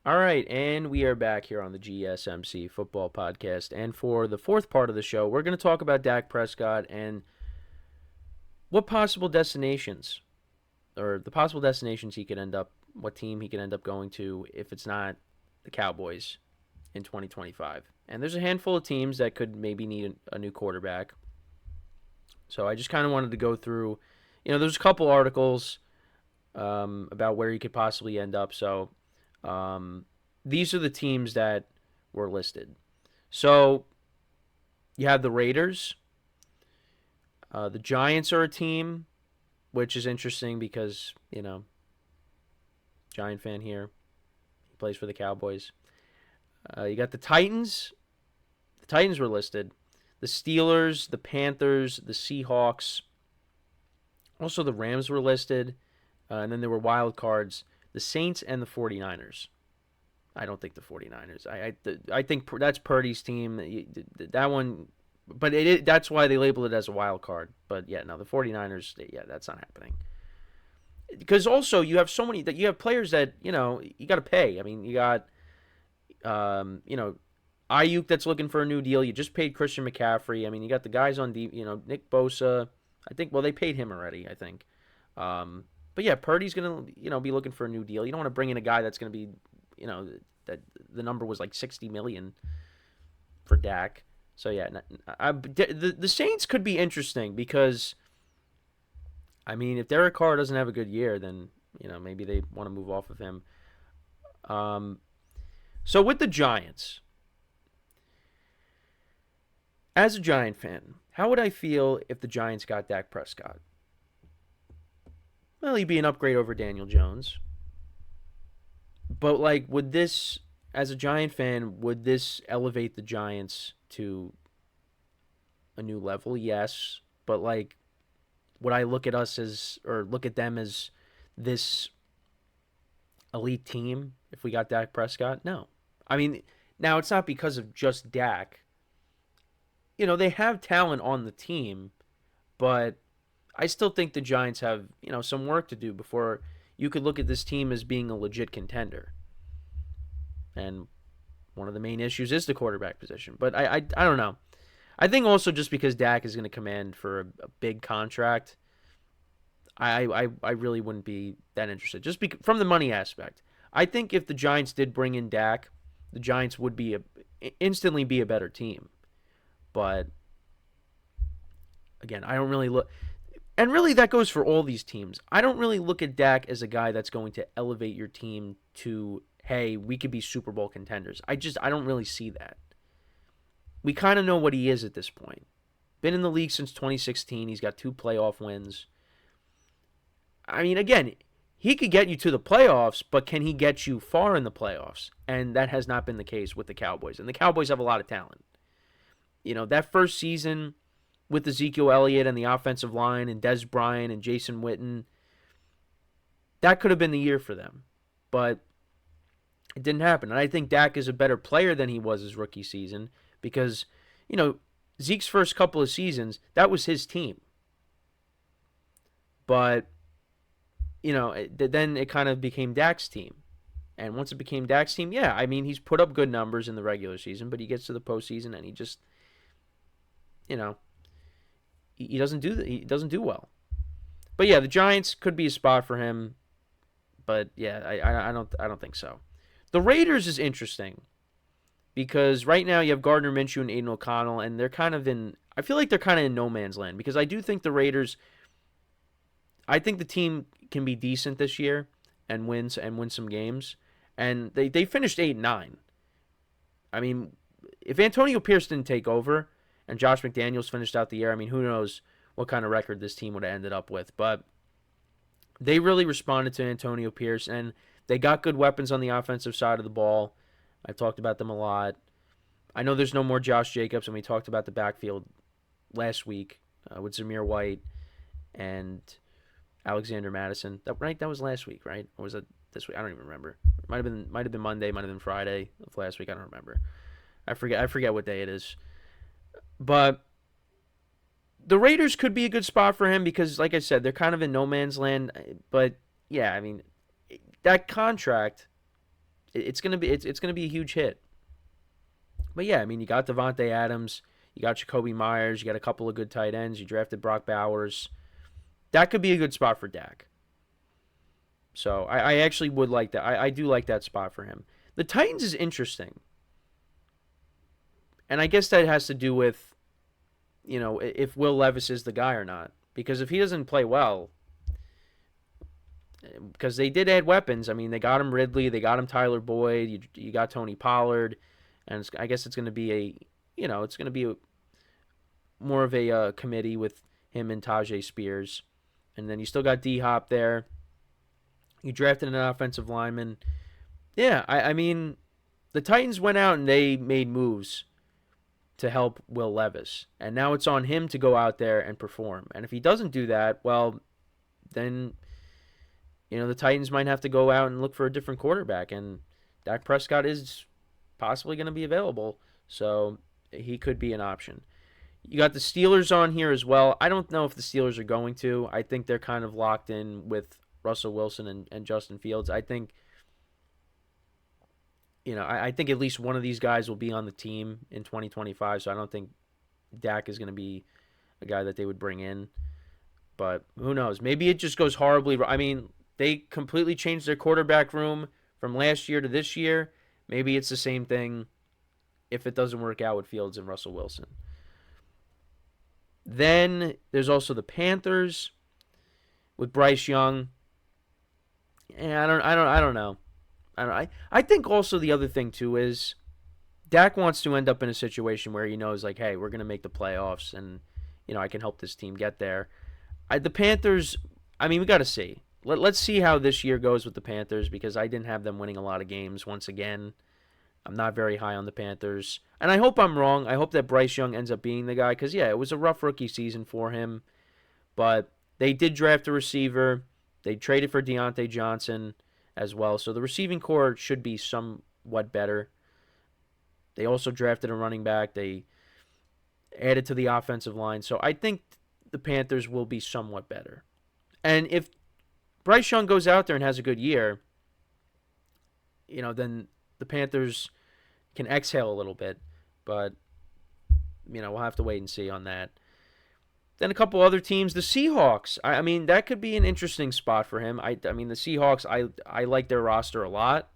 All right, and we are back here on the GSMC Football Podcast. And for the fourth part of the show, we're going to talk about Dak Prescott and what possible destinations, or the possible destinations he could end up, what team he could end up going to if it's not the Cowboys in 2025. And there's a handful of teams that could maybe need a new quarterback. So I just kind of wanted to go through, there's a couple articles about where he could possibly end up. So these are the teams that were listed. So you have the Raiders. The Giants are a team, which is interesting because, Giant fan here. He plays for the Cowboys. You got the Titans. The Titans were listed. The Steelers, the Panthers, the Seahawks. Also, the Rams were listed. And then there were wild cards. The Saints and the 49ers. I don't think the 49ers. I think that's Purdy's team. That one, but that's why they label it as a wild card. But yeah, no, the 49ers, yeah, that's not happening. Because also you have so many that you have players that you got to pay. I mean, you got Ayuk that's looking for a new deal. You just paid Christian McCaffrey. I mean, you got the guys on Nick Bosa. I think they paid him already. I think. But yeah, Purdy's gonna be looking for a new deal. You don't want to bring in a guy that's gonna be that the number was like 60 million for Dak. So yeah, the Saints could be interesting because I mean if Derek Carr doesn't have a good year, then maybe they want to move off of him. So with the Giants, as a Giant fan, how would I feel if the Giants got Dak Prescott? Well, he'd be an upgrade over Daniel Jones. But, would this, as a Giant fan, would this elevate the Giants to a new level? Yes. But, would I look at look at them as this elite team if we got Dak Prescott? No. I mean, now it's not because of just Dak. They have talent on the team, but I still think the Giants have, some work to do before you could look at this team as being a legit contender. And one of the main issues is the quarterback position. But I don't know. I think also just because Dak is going to command for a big contract, I really wouldn't be that interested. Just from the money aspect. I think if the Giants did bring in Dak, the Giants would instantly be a better team. But again, I don't really look. And really, that goes for all these teams. I don't really look at Dak as a guy that's going to elevate your team to, hey, we could be Super Bowl contenders. I don't really see that. We kind of know what he is at this point. Been in the league since 2016. He's got 2 playoff wins. I mean, again, he could get you to the playoffs, but can he get you far in the playoffs? And that has not been the case with the Cowboys. And the Cowboys have a lot of talent. That first season with Ezekiel Elliott and the offensive line and Dez Bryant and Jason Witten, that could have been the year for them. But it didn't happen. And I think Dak is a better player than he was his rookie season because, Zeke's first couple of seasons, that was his team. But, then it kind of became Dak's team. And once it became Dak's team, yeah, I mean, he's put up good numbers in the regular season, but he gets to the postseason and he just, he doesn't do well. But yeah, the Giants could be a spot for him. But yeah, I don't think so. The Raiders is interesting because right now you have Gardner Minshew and Aiden O'Connell, and they're kind of I feel like they're kind of in no man's land because I do think the Raiders. I think the team can be decent this year and win some games, and they finished 8-9. I mean, if Antonio Pierce didn't take over and Josh McDaniels finished out the year, I mean, who knows what kind of record this team would have ended up with. But they really responded to Antonio Pierce, and they got good weapons on the offensive side of the ball. I talked about them a lot. I know there's no more Josh Jacobs, and we talked about the backfield last week with Zamir White and Alexander Madison. That was last week, right? Or was it this week? I don't even remember. It might have been Monday, might have been Friday of last week. I don't remember. I forget what day it is. But the Raiders could be a good spot for him because, like I said, they're kind of in no man's land. But yeah, I mean, that contract it's gonna be a huge hit. But yeah, I mean, you got Devontae Adams, you got Jacoby Myers, you got a couple of good tight ends, you drafted Brock Bowers. That could be a good spot for Dak. So I actually would like that. I do like that spot for him. The Titans is interesting. And I guess that has to do with, if Will Levis is the guy or not. Because if he doesn't play well, because they did add weapons. I mean, they got him Ridley, they got him Tyler Boyd, you got Tony Pollard, and I guess it's going to be more of a committee with him and Tajay Spears. And then you still got D-Hop there. You drafted an offensive lineman. Yeah, I mean, the Titans went out and they made moves to help Will Levis. And now it's on him to go out there and perform. And if he doesn't do that, well, then, the Titans might have to go out and look for a different quarterback. And Dak Prescott is possibly going to be available. So he could be an option. You got the Steelers on here as well. I don't know if the Steelers are going to. I think they're kind of locked in with Russell Wilson and Justin Fields. I think, I think at least one of these guys will be on the team in 2025, so I don't think Dak is going to be a guy that they would bring in. But who knows? Maybe it just goes horribly wrong. I mean, they completely changed their quarterback room from last year to this year. Maybe it's the same thing if it doesn't work out with Fields and Russell Wilson. Then there's also the Panthers with Bryce Young. Yeah, I don't know. I think also the other thing too is Dak wants to end up in a situation where he knows, like, hey, we're gonna make the playoffs, and I can help this team get there. The Panthers, I mean, we got to see. Let's see how this year goes with the Panthers, because I didn't have them winning a lot of games once again. I'm not very high on the Panthers, and I hope I'm wrong. I hope that Bryce Young ends up being the guy, because yeah, it was a rough rookie season for him, but they did draft a receiver. They traded for Deontay Johnson as well. So the receiving core should be somewhat better. They also drafted a running back. They added to the offensive line. So I think the Panthers will be somewhat better. And if Bryce Young goes out there and has a good year, then the Panthers can exhale a little bit. But, we'll have to wait and see on that. Then a couple other teams, the Seahawks. I mean, that could be an interesting spot for him. I mean, the Seahawks, I like their roster a lot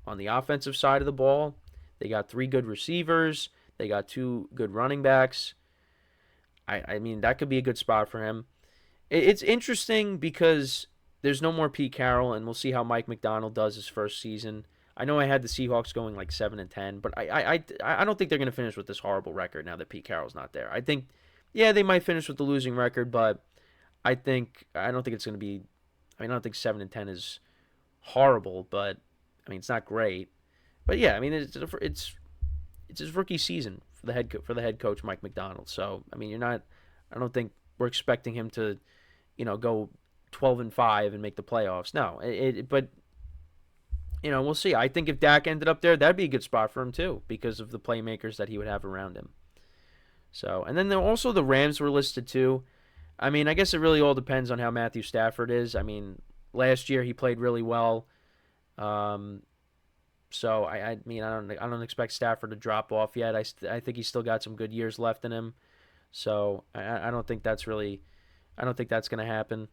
on the offensive side of the ball. They got 3 good receivers. They got 2 good running backs. I mean, that could be a good spot for him. It's interesting because there's no more Pete Carroll, and we'll see how Mike McDonald does his first season. I know I had the Seahawks going like 7-10, but I don't think they're going to finish with this horrible record now that Pete Carroll's not there. I think, yeah, they might finish with the losing record, but I don't think it's going to be. I mean, I don't think 7-10 is horrible, but I mean, it's not great. But yeah, I mean, it's his rookie season for the head coach Mike McDonald. So I mean, I don't think we're expecting him to, go 12-5 and make the playoffs. No, but we'll see. I think if Dak ended up there, that'd be a good spot for him too, because of the playmakers that he would have around him. So, and then also the Rams were listed too. I mean, I guess it really all depends on how Matthew Stafford is. I mean, last year he played really well. So I mean, I don't expect Stafford to drop off yet. I think he's still got some good years left in him. So I don't think that's going to happen.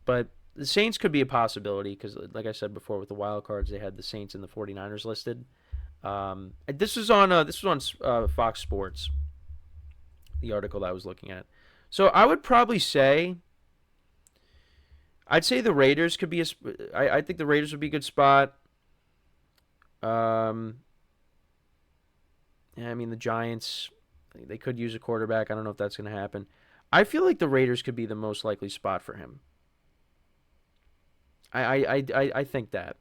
But the Saints could be a possibility because, like I said before, with the wild cards, they had the Saints and the 49ers listed. This was on Fox Sports, the article that I was looking at. So I would probably say, the Raiders could be I think the Raiders would be a good spot. Yeah, I mean, the Giants, they could use a quarterback. I don't know if that's going to happen. I feel like the Raiders could be the most likely spot for him. I think that.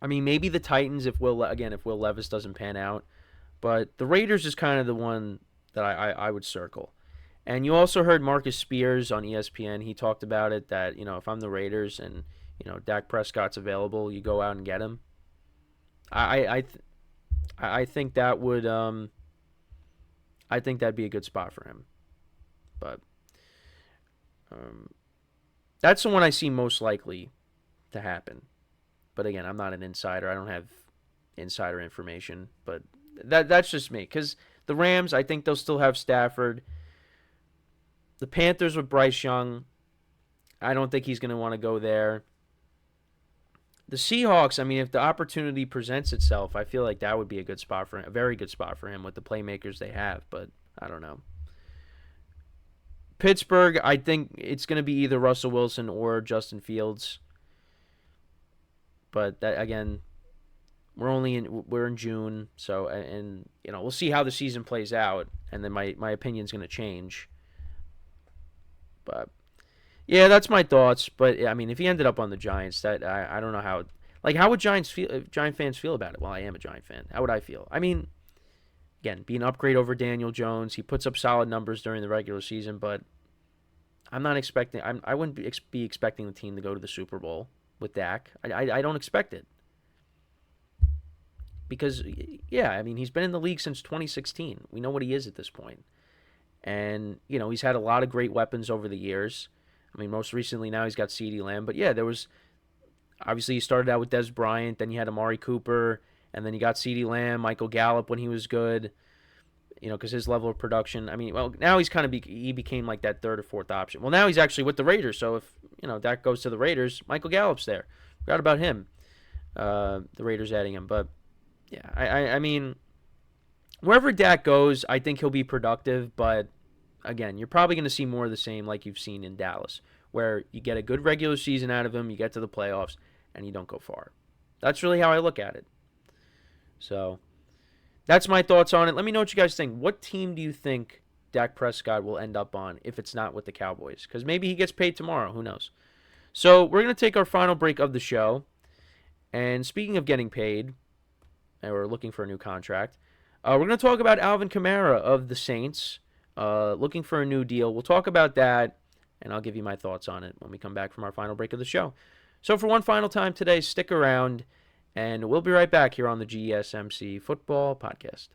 I mean, maybe the Titans if Will Levis doesn't pan out, but the Raiders is kind of the one that I would circle. And you also heard Marcus Spears on ESPN. He talked about it that, if I'm the Raiders and, Dak Prescott's available, you go out and get him. I think that would I think that'd be a good spot for him. But that's the one I see most likely to happen. But again, I'm not an insider. I don't have insider information. But that's just me. Because the Rams, I think they'll still have Stafford. The Panthers with Bryce Young, I don't think he's going to want to go there. The Seahawks, I mean, if the opportunity presents itself, I feel like that would be a good spot for him, a very good spot for him with the playmakers they have, but I don't know. Pittsburgh, I think it's going to be either Russell Wilson or Justin Fields. But that, again, we're in June, so and we'll see how the season plays out, and then my opinion's going to change. But yeah, that's my thoughts. But I mean, if he ended up on the Giants, that I don't know how would Giant fans feel about it? Well, I am a Giant fan. How would I feel? I mean, again, be an upgrade over Daniel Jones. He puts up solid numbers during the regular season, but I'm not expecting. I wouldn't be expecting the team to go to the Super Bowl with Dak. I don't expect it because yeah, I mean, he's been in the league since 2016. We know what he is at this point, and he's had a lot of great weapons over the years. I mean, most recently now he's got CeeDee Lamb. But yeah, there was obviously he started out with Dez Bryant, then you had Amari Cooper, and then you got CeeDee Lamb, Michael Gallup when he was good, because his level of production. I mean, well, now he's kind of he became like that third or fourth option. Well, now he's actually with the Raiders, so if Dak goes to the Raiders, Michael Gallup's there. Forgot about him. The Raiders adding him, but yeah, I mean, wherever Dak goes, I think he'll be productive, but again, you're probably going to see more of the same like you've seen in Dallas, where you get a good regular season out of him, you get to the playoffs, and you don't go far. That's really how I look at it. So that's my thoughts on it. Let me know what you guys think. What team do you think Dak Prescott will end up on if it's not with the Cowboys? Because maybe he gets paid tomorrow. Who knows? So we're going to take our final break of the show. And speaking of getting paid, and we're looking for a new contract, we're going to talk about Alvin Kamara of the Saints. Looking for a new deal. We'll talk about that, and I'll give you my thoughts on it when we come back from our final break of the show. So for one final time today, stick around, and we'll be right back here on the GSMC Football Podcast.